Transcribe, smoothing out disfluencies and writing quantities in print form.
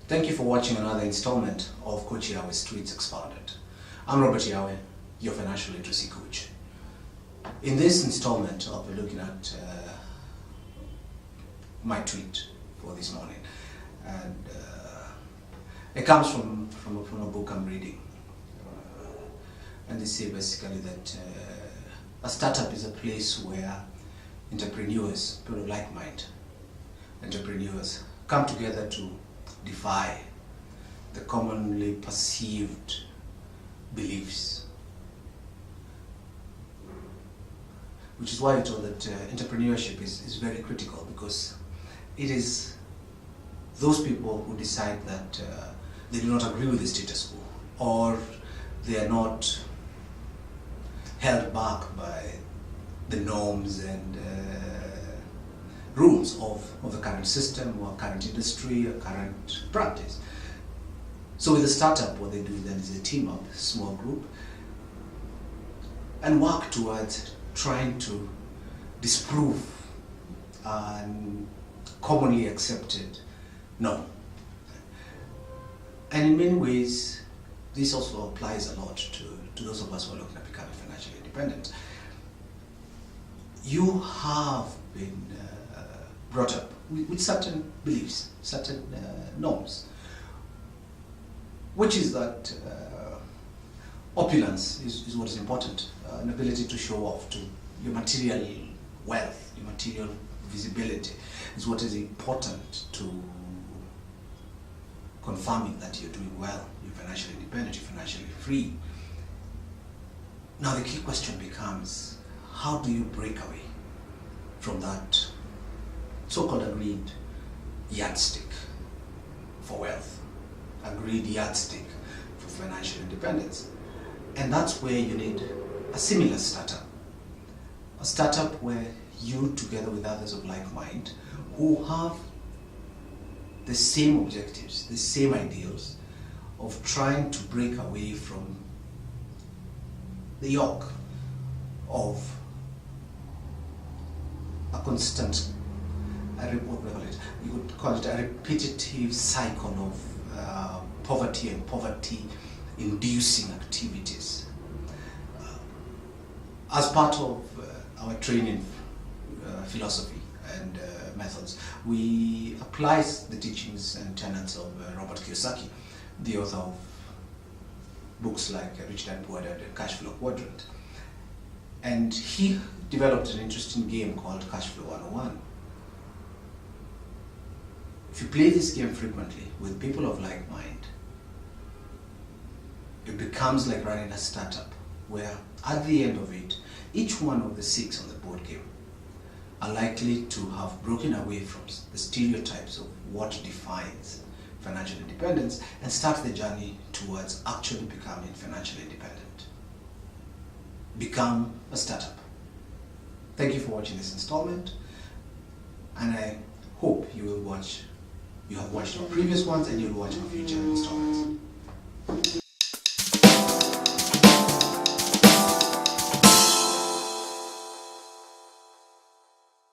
Thank you for watching another installment of Coach Yawe's Tweets Expounded. I'm Robert Yawe, your financial literacy coach. In this installment, I'll be looking at my tweet for this morning. And it comes from a book I'm reading. And they say basically that a startup is a place where entrepreneurs, people of like mind, entrepreneurs come together to defy the commonly perceived beliefs. Which is why I told that entrepreneurship is very critical, because it is those people who decide that they do not agree with the status quo, or they are not held back by the norms and rules of the current system or current industry or current practice. So with a startup, what they do then is a team up, small group, and work towards trying to disprove an commonly accepted norm. And in many ways, this also applies a lot to those of us who are looking at becoming financially independent. You have been brought up with certain beliefs, certain norms, which is that opulence is what is important, an ability to show off, to your material wealth, your material visibility is what is important to confirming that you're doing well, you're financially independent, you're financially free. Now the key question becomes, how do you break away from that so-called agreed yardstick for wealth, agreed yardstick for financial independence? And that's where you need a similar startup. A startup where you, together with others of like mind, who have the same objectives, the same ideals of trying to break away from the yoke of a constant, you could call it a repetitive cycle of poverty and poverty-inducing activities. As part of our training philosophy and methods, we apply the teachings and tenets of Robert Kiyosaki, the author of books like Rich Dad Poor Dad and Cash Flow Quadrant. And he developed an interesting game called Cash Flow 101. If you play this game frequently with people of like mind, it becomes like running a startup where at the end of it, each one of the 6 on the board game are likely to have broken away from the stereotypes of what defines financial independence and start the journey towards actually becoming financially independent. Become a startup. Thank you for watching this installment, and I hope you have watched our previous ones and you'll watch our future installments.